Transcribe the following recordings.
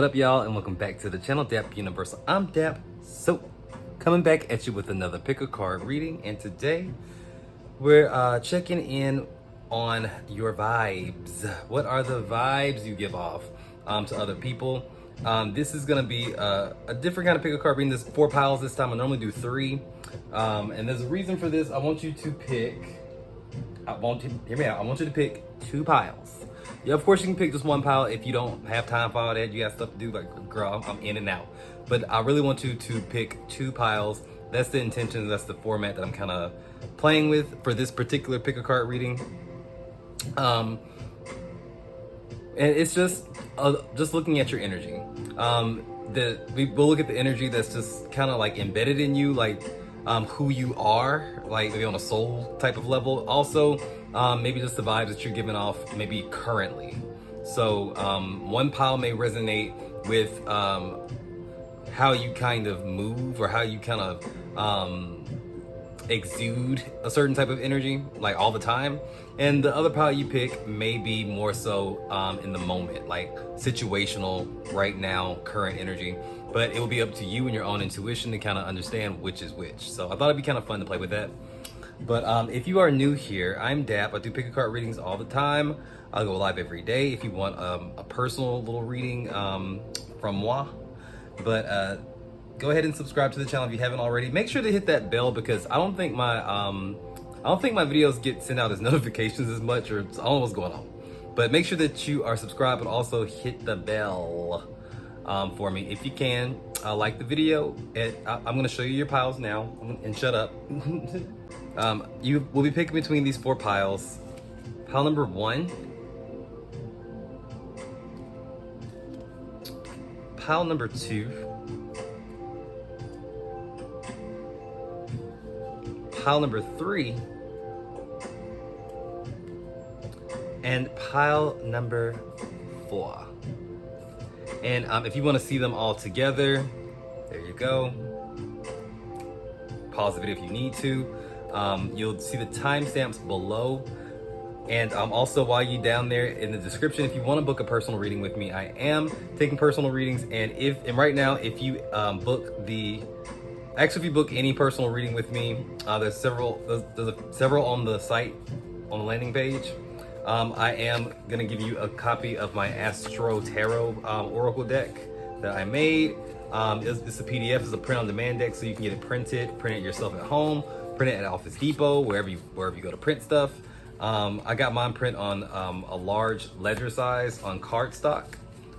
up, y'all, and welcome back to the channel, Dap Universal. I'm Dap, so coming back at you with another pick a card reading, and today we're checking in on your vibes. What are the vibes you give off to other people? This is gonna be a different kind of pick a card reading. There's 4 piles this time. I normally do 3, and there's a reason for this. I want you to pick. Hear me out. I want you to pick 2 piles. Yeah, of course you can pick just 1 pile if you don't have time for all that. You got stuff to do. Like, girl, I'm in and out. But I really want you to pick 2 piles. That's the intention. That's the format that I'm kind of playing with for this particular pick a card reading. And it's just looking at your energy. We'll look at the energy that's just kind of like embedded in you, like who you are, like maybe on a soul type of level. Also, maybe just the vibes that you're giving off, maybe currently. So 1 pile may resonate with how you kind of move or how you kind of exude a certain type of energy, like all the time. And the other pile you pick may be more so in the moment, like situational, right now, current energy. But it will be up to you and your own intuition to kind of understand which is which. So I thought it'd be kind of fun to play with that. But if you are new here, I'm Dap. I do pick a card readings all the time. I'll go live every day if you want a personal little reading from moi. But go ahead and subscribe to the channel if you haven't already. Make sure to hit that bell because I don't think my videos get sent out as notifications as much, or I don't know what's going on. But make sure that you are subscribed, but also hit the bell for me if you can. Like the video. I'm going to show you your piles now, and shut up. You will be picking between these 4 piles. Pile number 1. Pile number 2. Pile number 3. And pile number 4. And if you want to see them all together, there you go. Pause the video if you need to. You'll see the timestamps below. And also while you're down there in the description, if you want to book a personal reading with me, I am taking personal readings. And right now, if you if you book any personal reading with me, there's several on the site, on the landing page. I am gonna give you a copy of my Astro Tarot Oracle deck that I made. It's a PDF, it's a print-on-demand deck, so you can get it print it yourself at home, print it at Office Depot, wherever you go to print stuff. I got mine print on a large ledger size on cardstock.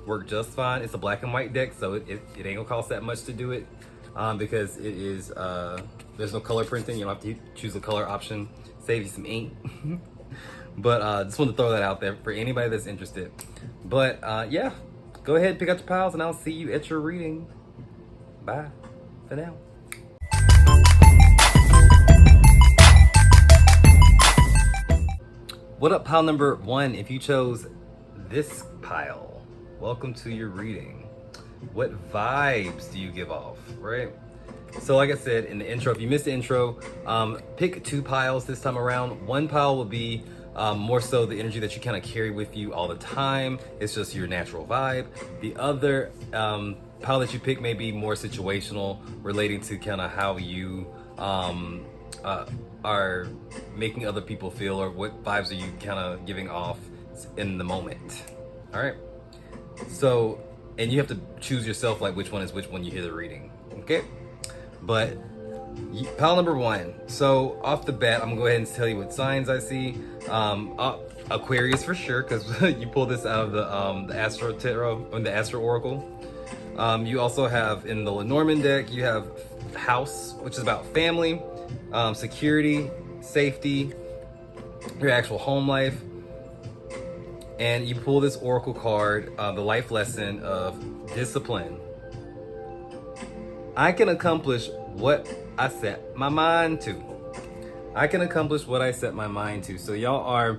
Worked just fine. It's a black and white deck, so it ain't gonna cost that much to do it. Because it is there's no color printing. You don't have to choose the color option. Save you some ink. But just wanted to throw that out there for anybody that's interested. But yeah, go ahead, pick out your piles, and I'll see you at your reading. Bye for now. What up, pile number 1? If you chose this pile, welcome to your reading. What vibes do you give off, right? So like I said in the intro, if you missed the intro, pick 2 piles this time around. 1 pile will be more so the energy that you kind of carry with you all the time. It's just your natural vibe. The other pile that you pick may be more situational, relating to kind of how you are making other people feel, or what vibes are you kind of giving off in the moment. All right. So, and you have to choose yourself, like which one is which when you hear the reading, okay? But pile number 1. So off the bat, I'm gonna go ahead and tell you what signs I see. Aquarius for sure, because you pull this out of the Astro Tarot, or the Astro Oracle. You also have in the Lenormand deck, you have House, which is about family, security, safety, your actual home life. And you pull this oracle card, the life lesson of discipline. I can accomplish what I set my mind to. I can accomplish what I set my mind to. So y'all are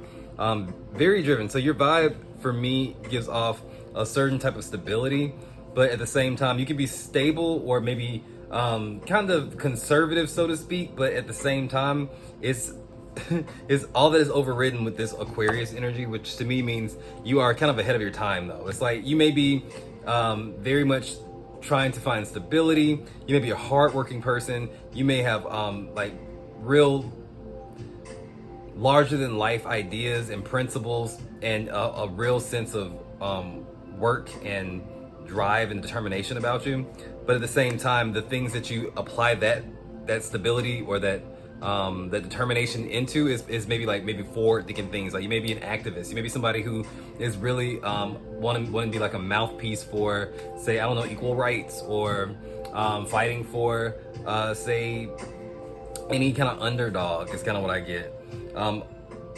very driven. So your vibe for me gives off a certain type of stability, but at the same time, you can be stable or maybe kind of conservative, so to speak, but at the same time, it's all that is overridden with this Aquarius energy, which to me means you are kind of ahead of your time though. It's like you may be very much trying to find stability. You may be a hardworking person. You may have like real larger than life ideas and principles, and a real sense of work and drive and determination about you. But at the same time, the things that you apply that stability or that determination into is maybe forward thinking things. Like you may be an activist. You may be somebody who is really wanting to be like a mouthpiece for, say, I don't know, equal rights, or fighting for say any kind of underdog is kind of what I get.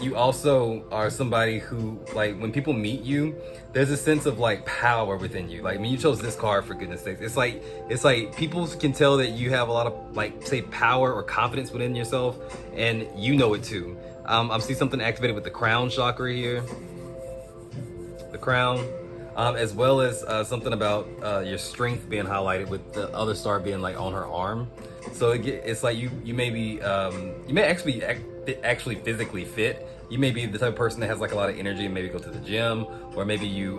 You also are somebody who, like, when people meet you, there's a sense of like power within you. Like, I mean, you chose this card, for goodness sakes. It's like people can tell that you have a lot of, like, say, power or confidence within yourself, and you know it too. I see something activated with the crown chakra here, the crown, as well as something about your strength being highlighted with the other star being like on her arm. So it's like you may be you may actually physically fit. You may be the type of person that has like a lot of energy and maybe go to the gym, or maybe you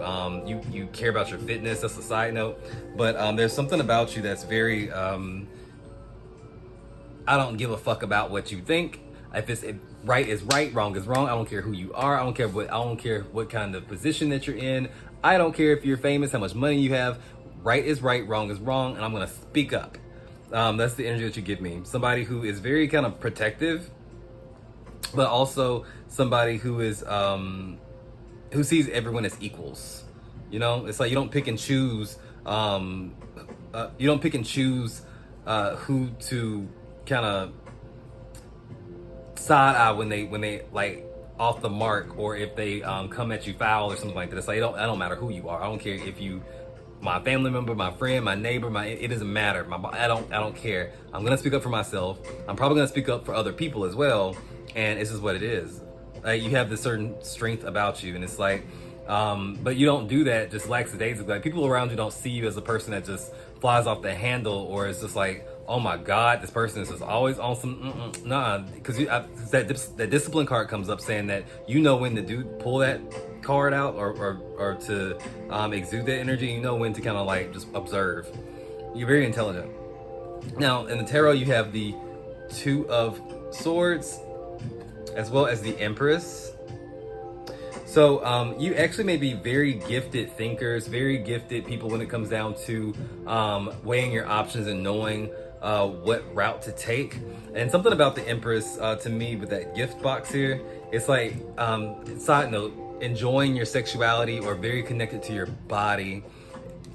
care about your fitness. That's a side note. But there's something about you that's very I don't give a fuck about what you think. If right is right, wrong is wrong. I don't care who you are. I don't care what kind of position that you're in. I don't care if you're famous, how much money you have. Right is right, wrong is wrong, and I'm gonna speak up. That's the energy that you give me. Somebody who is very kind of protective, but also somebody who is who sees everyone as equals. You know, it's like you don't pick and choose. You don't pick and choose who to kind of side eye when they like off the mark, or if they come at you foul or something like that. It's like I don't matter who you are. I don't care if you my family member, my friend, my neighbor, it doesn't matter. I don't care. I'm gonna speak up for myself. I'm probably gonna speak up for other people as well. And this is what it is. You have this certain strength about you, and it's like, but you don't do that just lackadaisically. Like, people around you don't see you as a person that just flies off the handle, or is just like, oh my God, this person is just always on some nah. Because that discipline card comes up saying that you know when to pull that card out, or to exude that energy. You know when to kind of like just observe. You're very intelligent. Now in the tarot you have the Two of Swords, as well as the Empress. So you actually may be very gifted thinkers, very gifted people when it comes down to weighing your options and knowing what route to take. And something about the Empress to me with that gift box here, it's like, side note, enjoying your sexuality or very connected to your body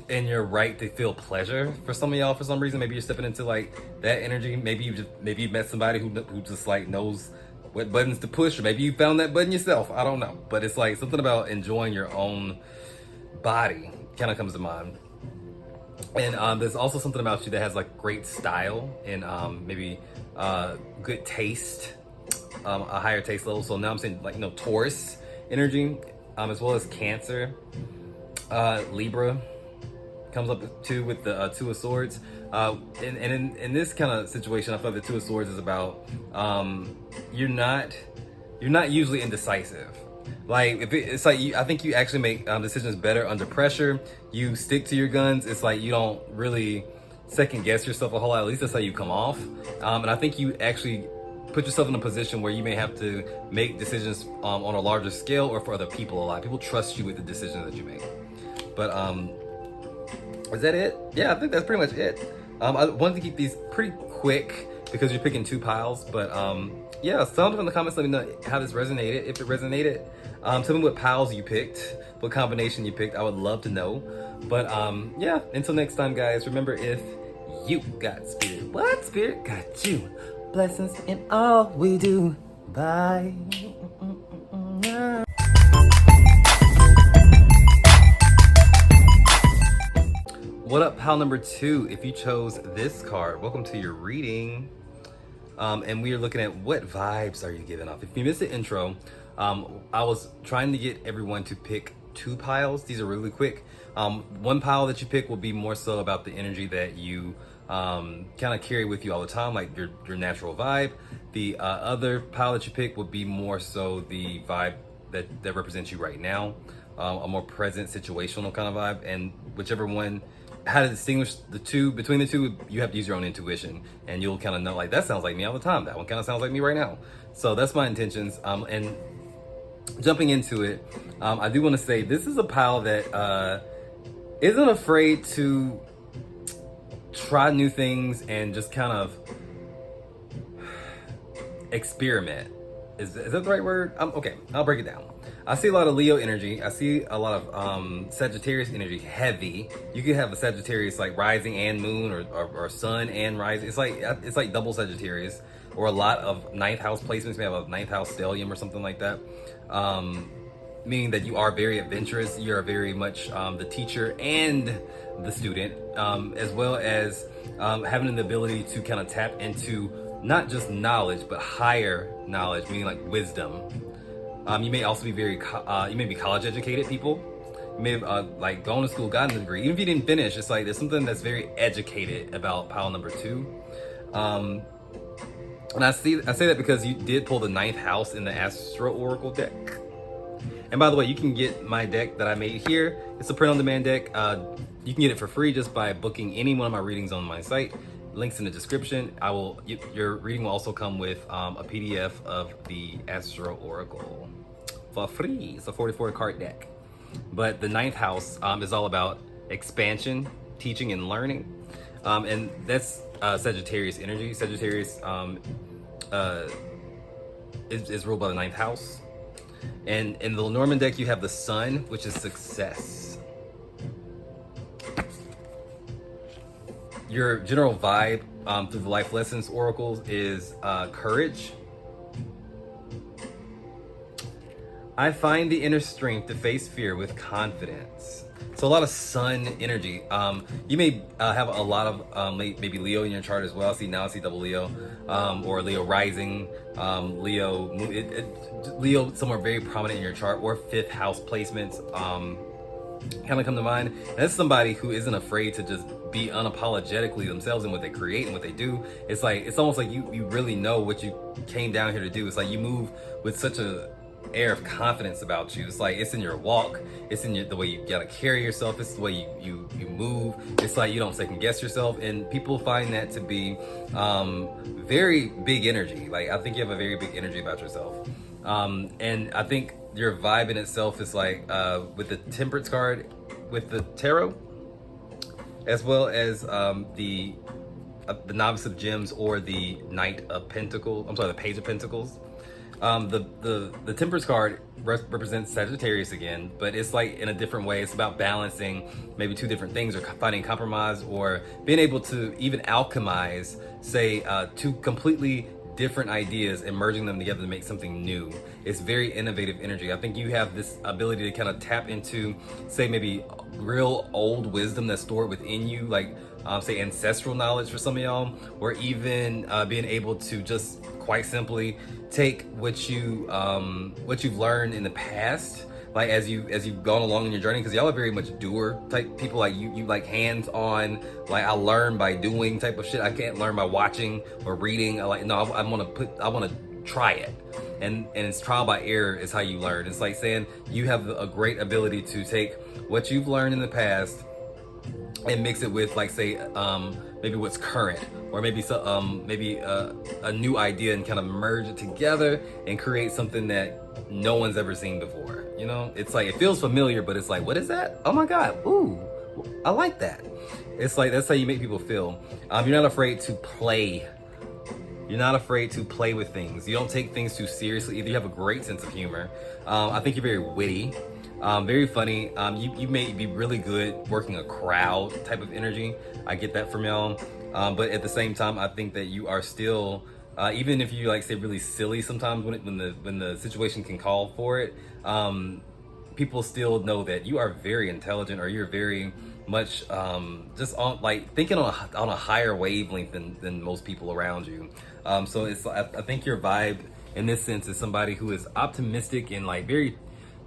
and your right to feel pleasure. For some of y'all, for some reason, maybe you're stepping into like that energy. Maybe you met somebody who just like knows what buttons to push, or maybe you found that button yourself. I don't know, but it's like something about enjoying your own body kind of comes to mind. And there's also something about you that has like great style and maybe good taste, a higher taste level. So now I'm saying, like, you know, Taurus energy, as well as Cancer, Libra comes up too with the Two of Swords. And in this kind of situation, I feel like the Two of Swords is about you're not usually indecisive. Like, it's like I think you actually make decisions better under pressure. You stick to your guns. It's like you don't really second guess yourself a whole lot. At least that's how you come off. And I think you actually put yourself in a position where you may have to make decisions on a larger scale, or for other people a lot. People trust you with the decisions that you make. But is that it? Yeah, I think that's pretty much it. I wanted to keep these pretty quick because you're picking two piles. But yeah, sound off in the comments. Let me know how this resonated. If it resonated, tell me what piles you picked, what combination you picked. I would love to know. But yeah, until next time, guys, remember, if you got spirit, what spirit got you? Blessings in all we do. Bye. What up, pile number 2? If you chose this card, welcome to your reading. And we are looking at what vibes are you giving off. If you missed the intro, I was trying to get everyone to pick 2 piles. These are really quick. One pile that you pick will be more so about the energy that you kind of carry with you all the time, like your natural vibe. The other pile that you pick would be more so the vibe that represents you right now. a more present situational kind of vibe. And whichever one, how to distinguish the two, between the two, you have to use your own intuition, and you'll kind of know, like, that sounds like me all the time, that one kind of sounds like me right now. So that's my intentions. And jumping into it, I do want to say this is a pile that isn't afraid to try new things and just kind of experiment. Is that the right word? Okay, I'll break it down. I see a lot of Leo energy. I see a lot of Sagittarius energy, heavy. You could have a Sagittarius like rising and moon, or sun and rising. It's like double Sagittarius, or a lot of ninth house placements. We have a ninth house stellium or something like that. Meaning that you are very adventurous. You're very much the teacher and the student, as well as having the ability to kind of tap into not just knowledge, but higher knowledge, meaning like wisdom. You may also be you may be college educated people. You may have like gone to school, gotten a degree. Even if you didn't finish, it's like there's something that's very educated about pile number 2. And I say that because you did pull the ninth house in the Astro Oracle deck. And by the way, you can get my deck that I made here. It's a print-on-demand deck. You can get it for free just by booking any one of my readings on my site. Links in the description. Your reading will also come with a PDF of the Astro Oracle for free. It's a 44 card deck. But the ninth house is all about expansion, teaching, and learning. And that's Sagittarius energy. Sagittarius is ruled by the ninth house. And in the Lenormand deck, you have the sun, which is success. Your general vibe through the life lessons oracles is courage. I find the inner strength to face fear with confidence. So a lot of sun energy. You may have a lot of maybe Leo in your chart as well. I see double Leo, or Leo rising, Leo somewhere very prominent in your chart, or fifth house placements kind of come to mind. And that's somebody who isn't afraid to just be unapologetically themselves in what they create and what they do. It's almost like you really know what you came down here to do. It's like you move with such a air of confidence about you. It's like it's in your walk, it's in the way you gotta carry yourself, it's the way you move. It's like you don't second guess yourself, and people find that to be very big energy. Like, I think you have a very big energy about yourself, and I think your vibe in itself is like with the Temperance card with the tarot, as well as the Novice of Gems, or the Knight of Pentacles. I'm sorry, the Page of Pentacles. The Temperance card represents Sagittarius again, but it's like in a different way. It's about balancing maybe two different things, or finding compromise, or being able to even alchemize, say, two completely different ideas and merging them together to make something new. It's very innovative energy. I think you have this ability to kind of tap into, say, maybe real old wisdom that's stored within you, like say ancestral knowledge for some of y'all, or even being able to just quite simply take what you've learned in the past, like as you've gone along in your journey, because y'all are very much doer type people. Like you like hands on, like I learn by doing type of shit. I can't learn by watching or reading. I want to try it, and it's trial by error is how you learn. It's like saying you have a great ability to take what you've learned in the past and mix it with, like, say, maybe what's current, or maybe a new idea, and kind of merge it together and create something that no one's ever seen before. You know, it's like it feels familiar, but it's like, what is that? Oh my God, ooh, I like that. It's like that's how you make people feel. You're not afraid to play. You're not afraid to play with things. You don't take things too seriously. Either you have a great sense of humor. I think you're very witty. Very funny. You may be really good working a crowd type of energy. I get that from y'all. But at the same time, I think that you are still, even if you like say really silly sometimes when the situation can call for it, people still know that you are very intelligent, or you're very much just on, like, thinking on a higher wavelength than most people around you. So I think your vibe in this sense is somebody who is optimistic and like very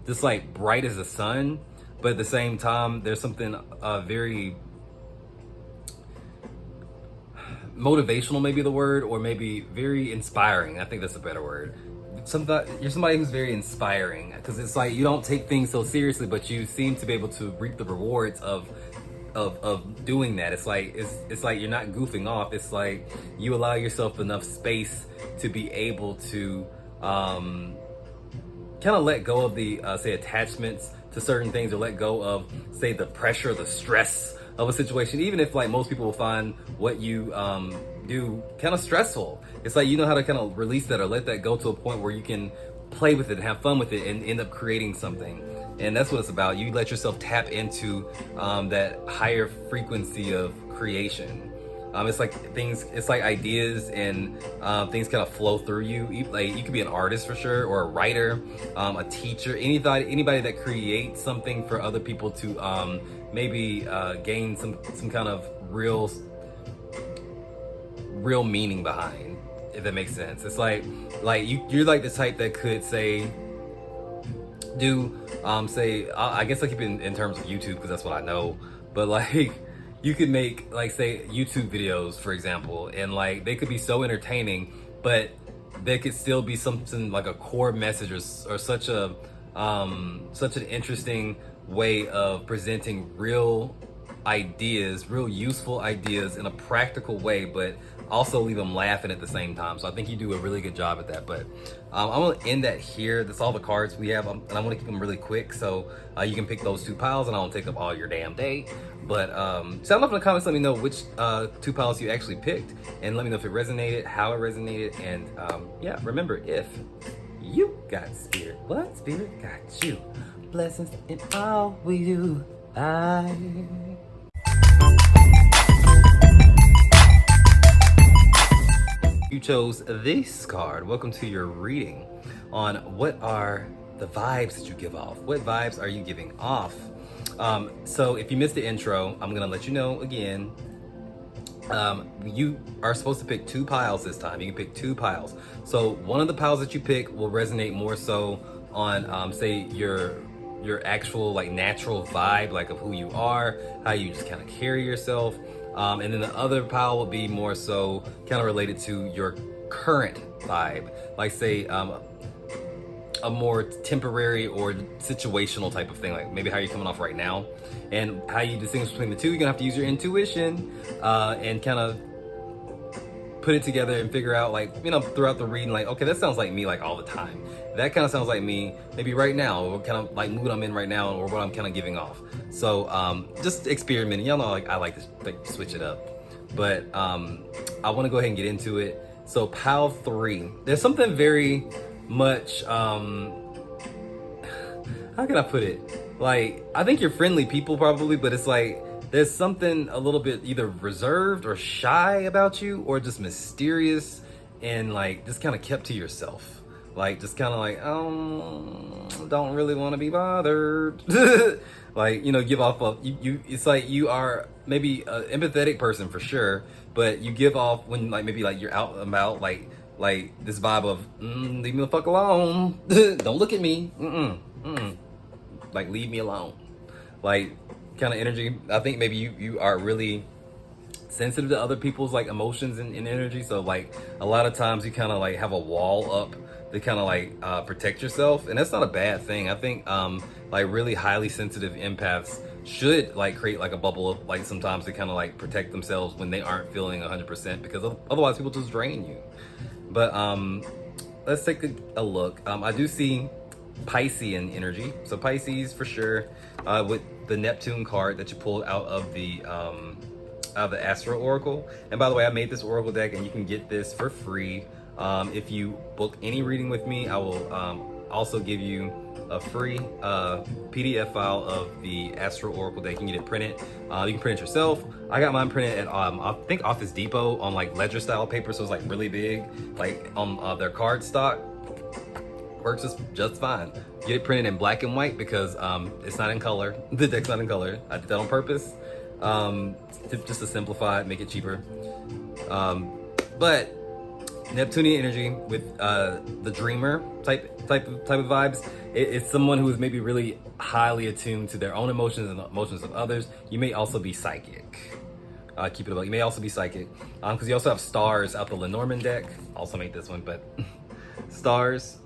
just like bright as the sun, but at the same time there's something very motivational, maybe the word, or maybe very inspiring. I think that's a better word. you're somebody who's very inspiring, because it's like you don't take things so seriously, but you seem to be able to reap the rewards of doing that. It's like you're not goofing off. It's like you allow yourself enough space to be able to kind of let go of the say attachments to certain things, or let go of, say, the pressure, the stress of a situation. Even if like most people will find what you do kind of stressful, it's like you know how to kind of release that or let that go to a point where you can play with it and have fun with it and end up creating something. And that's what it's about. You let yourself tap into that higher frequency of creation. It's like ideas and things kind of flow through you. Like you could be an artist for sure, or a writer, a teacher, anybody that creates something for other people to maybe gain some kind of real meaning behind, if that makes sense. It's like you're like the type that could say I guess I keep it in terms of YouTube because that's what I know, but like you could make, like, say, YouTube videos, for example, and like they could be so entertaining, but there could still be something like a core message, or such an interesting way of presenting real ideas, real useful ideas in a practical way, but also leave them laughing at the same time. So I think you do a really good job at that. But I'm gonna end that here. That's all the cards we have, and I want to keep them really quick, so you can pick those 2 piles, and I won't take up all your damn day. But sound off in the comments, let me know which 2 piles you actually picked, and let me know if it resonated, how it resonated, and yeah, remember, if you got spirit, what spirit got you? Blessings in all we do. Bye. You chose this card. Welcome to your reading on what are the vibes that you give off. What vibes are you giving off? So if you missed the intro, I'm gonna let you know again. You are supposed to pick 2 piles this time. You can pick 2 piles. So one of the piles that you pick will resonate more so on, say, your actual like natural vibe, like of who you are, how you just kind of carry yourself. And then the other pile will be more so kind of related to your current vibe, like say a more temporary or situational type of thing, like maybe how you're coming off right now. And how you distinguish between the two, you're gonna have to use your intuition and kind of put it together and figure out, like, you know, throughout the reading, like, okay, that sounds like me, like all the time. That kind of sounds like me maybe right now, or kind of like mood I'm in right now, or what I'm kind of giving off. So just experimenting. Y'all know, like, I like to switch it up, but I want to go ahead and get into it. So pile 3, there's something very much how can I put it, like, I think you're friendly people probably, but it's like there's something a little bit either reserved or shy about you, or just mysterious and like just kind of kept to yourself. Like, just kind of like, don't really want to be bothered. Like, you know, give off of you. It's like you are maybe an empathetic person for sure, but you give off when, like, maybe like you're out and about, like this vibe of leave me the fuck alone. Don't look at me. Like, leave me alone. Like, kind of energy. I think maybe you are really sensitive to other people's like emotions and energy. So like a lot of times you kind of like have a wall up to kind of like protect yourself, and that's not a bad thing. I think like really highly sensitive empaths should like create like a bubble of like sometimes to kind of like protect themselves when they aren't feeling 100%, because otherwise people just drain you. But let's take a look. I do see Piscean energy, so Pisces for sure, with the Neptune card that you pulled out of the Astro Oracle. And by the way, I made this Oracle deck, and you can get this for free. If you book any reading with me, I will also give you a free PDF file of the Astro Oracle deck. You can get it printed. You can print it yourself. I got mine printed at I think Office Depot on like ledger style paper, so it's like really big, like on their card stock. Works just fine. Get it printed in black and white because it's not in color. The deck's not in color. I did that on purpose, just to simplify it, make it cheaper. But Neptunian energy with the dreamer type of vibes. It's someone who is maybe really highly attuned to their own emotions and the emotions of others. You may also be psychic. Keep it about. You may also be psychic because you also have stars out the Lenormand deck. Also made this one, but stars.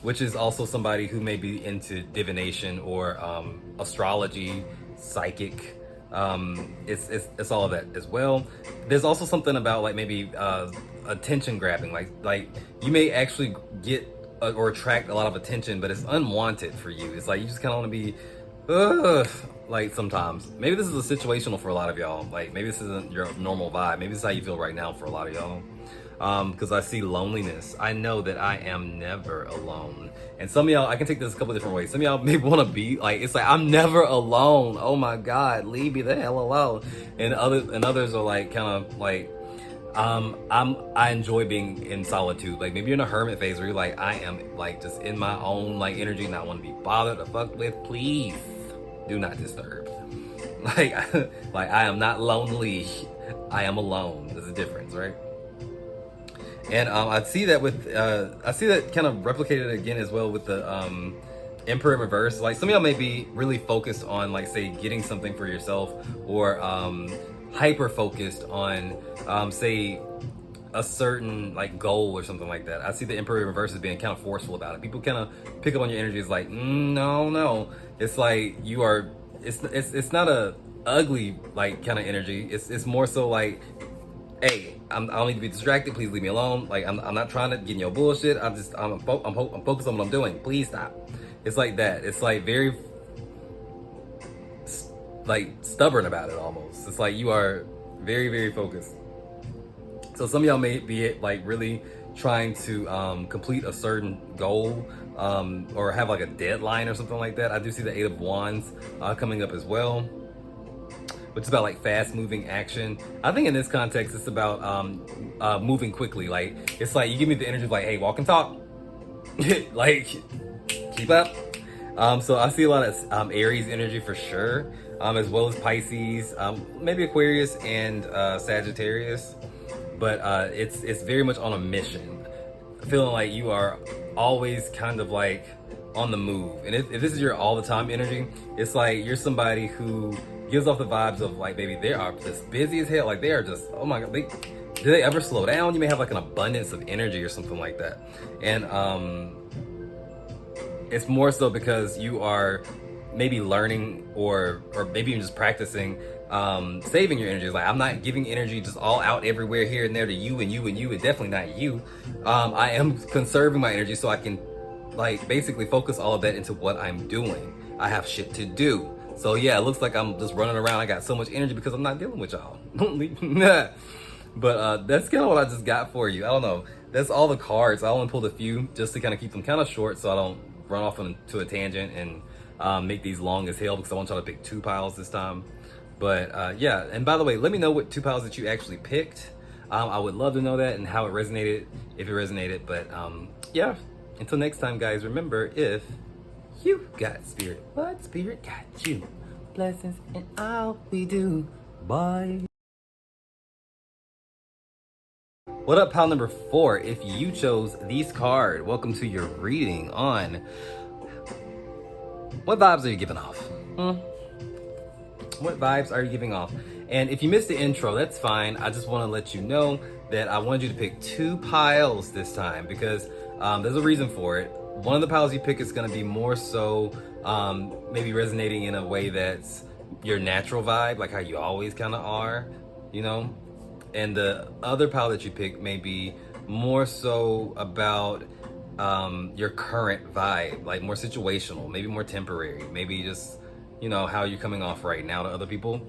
which is also somebody who may be into divination or astrology, psychic. It's all of that as well. There's also something about like maybe attention grabbing, like you may actually get or attract a lot of attention, but it's unwanted for you. It's like you just kind of want to be, like sometimes. Maybe this is a situational for a lot of y'all. Like maybe this isn't your normal vibe. Maybe this is how you feel right now for a lot of y'all. Because I see loneliness. I know that I am never alone. And some of y'all, I can take this a couple different ways. Some of y'all maybe want to be like, it's like, I'm never alone. Oh my God, leave me the hell alone. And others are like, kind of like, I enjoy being in solitude. Like maybe you're in a hermit phase where you're like, I am like just in my own like energy and I want to be bothered or fucked with. Please do not disturb. Like, like I am not lonely. I am alone. There's a difference, right? And I see that with I see that kind of replicated again as well with the Emperor in reverse. Like some of y'all may be really focused on like say getting something for yourself, or hyper focused on say a certain like goal or something like that. I see the Emperor in reverse as being kind of forceful about it. People kind of pick up on your energy. It's like no. It's like you are. It's not a ugly like kind of energy. It's more so like, hey, I don't need to be distracted. Please leave me alone. Like I'm not trying to get in your bullshit. I'm focused on what I'm doing. Please stop. It's like that. It's like very like stubborn about it almost. It's like you are very, very focused. So some of y'all may be like really trying to complete a certain goal or have like a deadline or something like that. I do see the Eight of Wands coming up as well, which is about like fast moving action. I think in this context, it's about moving quickly. Like, it's like you give me the energy of like, hey, walk and talk. Like, keep up. So I see a lot of Aries energy for sure, as well as Pisces, maybe Aquarius and Sagittarius. But it's very much on a mission. Feeling like you are always kind of like on the move. And if this is your all the time energy, it's like you're somebody who gives off the vibes of like, baby, they are just busy as hell. Like they are just, oh my God, do they ever slow down? You may have like an abundance of energy or something like that. And it's more so because you are maybe learning or maybe even just practicing saving your energy. It's like, I'm not giving energy just all out everywhere here and there to you and you and you, and definitely not you. I am conserving my energy so I can like basically focus all of that into what I'm doing. I have shit to do. So yeah, it looks like I'm just running around. I got so much energy because I'm not dealing with y'all. But that's kind of what I just got for you. I don't know. That's all the cards. I only pulled a few just to kind of keep them kind of short so I don't run off into a tangent and make these long as hell, because I want y'all to pick 2 piles this time. But yeah, and by the way, let me know what 2 piles that you actually picked. I would love to know that and how it resonated, if it resonated. But yeah, until next time, guys, remember, if you got spirit, but spirit got you. Blessings in all we do. Bye. What up, pile number 4? If you chose these cards, welcome to your reading on what vibes are you giving off? What vibes are you giving off? And if you missed the intro, that's fine. I just want to let you know that I wanted you to pick 2 piles this time because there's a reason for it. One of the piles you pick is going to be more so maybe resonating in a way that's your natural vibe, like how you always kind of are, you know? And the other pile that you pick may be more so about your current vibe, like more situational, maybe more temporary, maybe just, you know, how you're coming off right now to other people.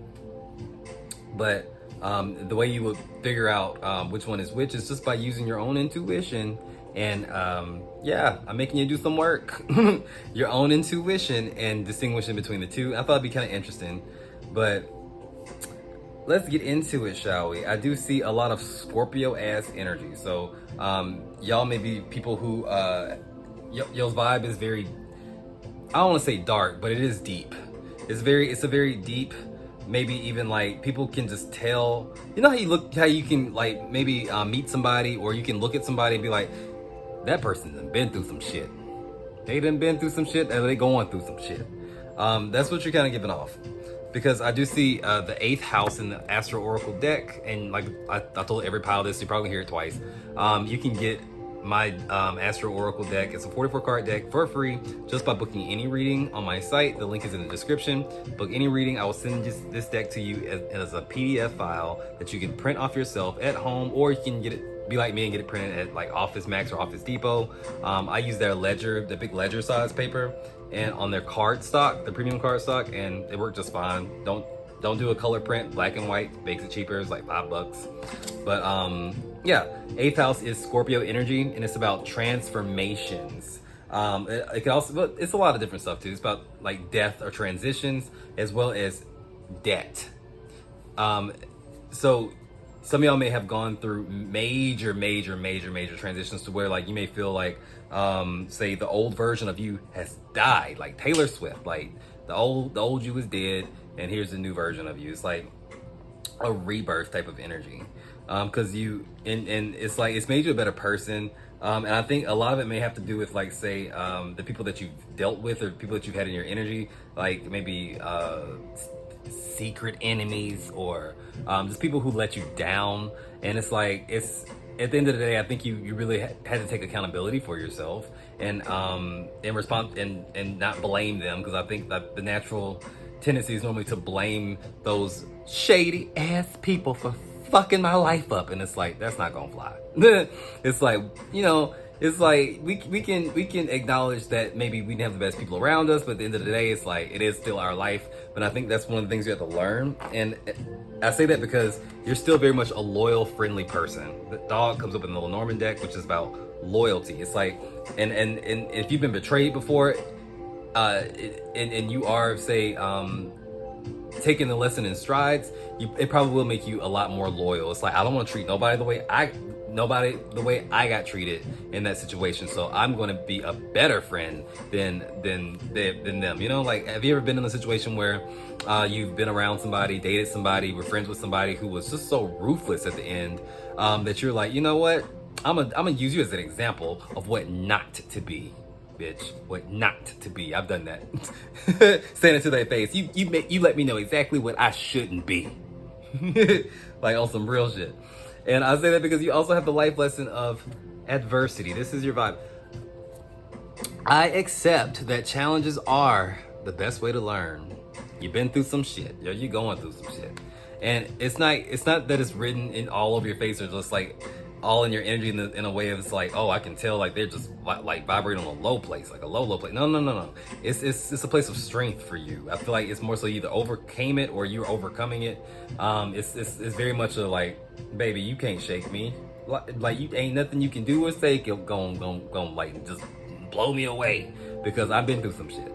But the way you would figure out which one is which is just by using your own intuition. And yeah, I'm making you do some work. Your own intuition and distinguishing between the two. I thought it'd be kind of interesting. But let's get into it, shall we? I do see a lot of Scorpio-ass energy. So y'all may be people who, y'all's vibe is very, I don't want to say dark, but it is deep. It's a very deep, maybe even like people can just tell, you know how you can like maybe meet somebody, or you can look at somebody and be like, that person done been through some shit. They done been through some shit, and they going through some shit. That's what you're kind of giving off. Because I do see the 8th house in the Astro Oracle deck, and like I told every pile this, you probably hear it twice. You can get my Astro Oracle deck. It's a 44 card deck for free just by booking any reading on my site. The link is in the description. Book any reading. I will send this deck to you as a PDF file that you can print off yourself at home, or you can get it, be like me and get it printed at like Office Max or Office Depot. I use their ledger, the big ledger size paper, and on their card stock, the premium card stock, and it worked just fine. Don't do a color print. Black and white makes it cheaper. It's like $5. But yeah, 8th house is Scorpio energy, and it's about transformations. It can also, but it's a lot of different stuff too. It's about like death or transitions, as well as debt. So some of y'all may have gone through major transitions to where like you may feel like, say the old version of you has died, like Taylor Swift, like the old you is dead, and here's the new version of you. It's like a rebirth type of energy. Cause you, and it's like, it's made you a better person. And I think a lot of it may have to do with like, say, the people that you've dealt with or people that you've had in your energy, like maybe, secret enemies or, just people who let you down. And it's like, it's, at the end of the day, I think you really had to take accountability for yourself and respond and not blame them. Cause I think that the natural tendency is normally to blame those shady ass people for fucking my life up, and it's like, that's not gonna fly. It's like, you know, it's like we can acknowledge that maybe we didn't have the best people around us, but at the end of the day, it's like it is still our life. But I think that's one of the things you have to learn, and I say that because you're still very much a loyal, friendly person. The dog comes up in the Lenormand deck, which is about loyalty. It's like, and if you've been betrayed before, and you are, say, taking the lesson in strides, it probably will make you a lot more loyal. It's like, I don't want to treat nobody the way I got treated in that situation. So I'm going to be a better friend than them. You know, like, have you ever been in a situation where you've been around somebody, dated somebody, were friends with somebody who was just so ruthless at the end, that you're like, you know what? I'm gonna use you as an example of what not to be. Bitch, what not to be. I've done that. Saying it to their face. You let me know exactly what I shouldn't be. Like on some real shit. And I say that because you also have the life lesson of adversity. This is your vibe. I accept that challenges are the best way to learn. You've been through some shit. You're going through some shit. And it's not that it's written in all over your face or just like all in your energy in a way of, it's like, oh, I can tell like they're just like vibrating on a low place, like a low place. No. It's a place of strength for you. I feel like it's more so you either overcame it or you're overcoming it. It's very much a like, baby, you can't shake me. Like you ain't nothing you can do or say gon' like just blow me away, because I've been through some shit.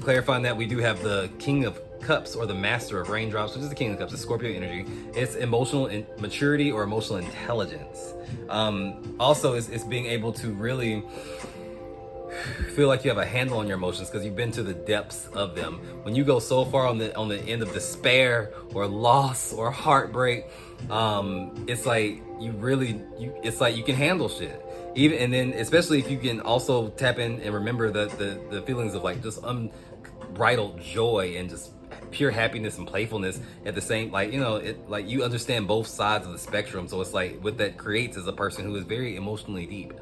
Clarifying that, we do have the King of Cups or the Master of Raindrops, which is the King of Cups. It's Scorpio energy. It's emotional maturity or emotional intelligence. Also, it's being able to really feel like you have a handle on your emotions because you've been to the depths of them. When you go so far on the end of despair or loss or heartbreak, it's like it's like you can handle shit. Even, and then especially if you can also tap in and remember the feelings of like just unbridled joy and just pure happiness and playfulness at the same, like, you know, it like you understand both sides of the spectrum. So it's like what that creates is a person who is very emotionally deep.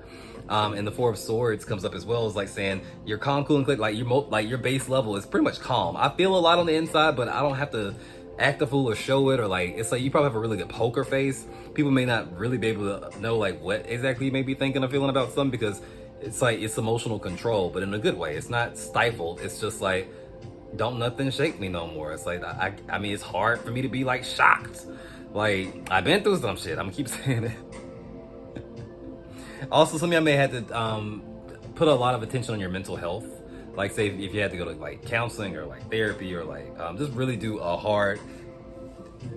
And the Four of Swords comes up as well as like saying you're calm, cool, and click. Like your base level is pretty much calm. I feel a lot on the inside, but I don't have to act a fool or show it, or like, it's like you probably have a really good poker face. People may not really be able to know like what exactly you may be thinking or feeling about something, because it's like it's emotional control, but in a good way. It's not stifled. It's just like, don't nothing shake me no more. It's like I mean, it's hard for me to be like shocked. Like, I've been through some shit. I'm gonna keep saying it. Also, some of y'all may have to put a lot of attention on your mental health. Like, say if you had to go to like counseling or like therapy, or like just really do a hard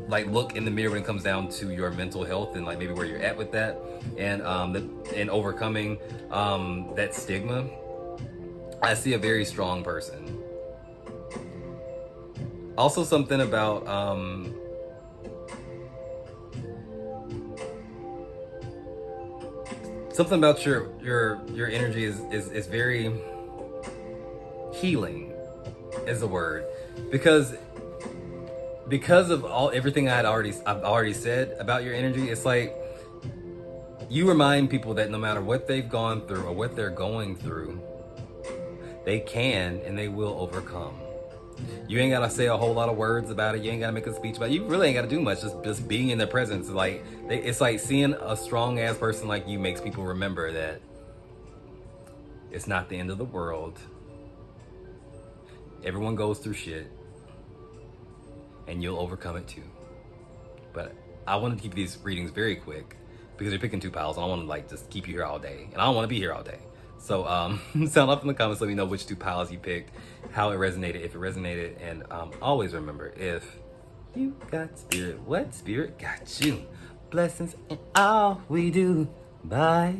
like look in the mirror when it comes down to your mental health and like maybe where you're at with that, and overcoming that stigma. I see a very strong person. Also, something about your energy is very healing, is the word, because of everything I've already said about your energy. It's like You remind people that no matter what they've gone through or what they're going through, they can and they will overcome. You ain't gotta say a whole lot of words about it. You ain't gotta make a speech about it. You really ain't gotta do much. Just being in their presence. Like it's like seeing a strong ass person like you makes people remember that it's not the end of the world. Everyone goes through shit, and you'll overcome it too. But I wanted to keep these readings very quick because you're picking 2 piles. I don't want to like just keep you here all day, and I don't want to be here all day. So sound off in the comments. Let me know which 2 piles you picked, how it resonated, if it resonated, and always remember, if you got spirit, what spirit got you? Blessings in all we do. Bye.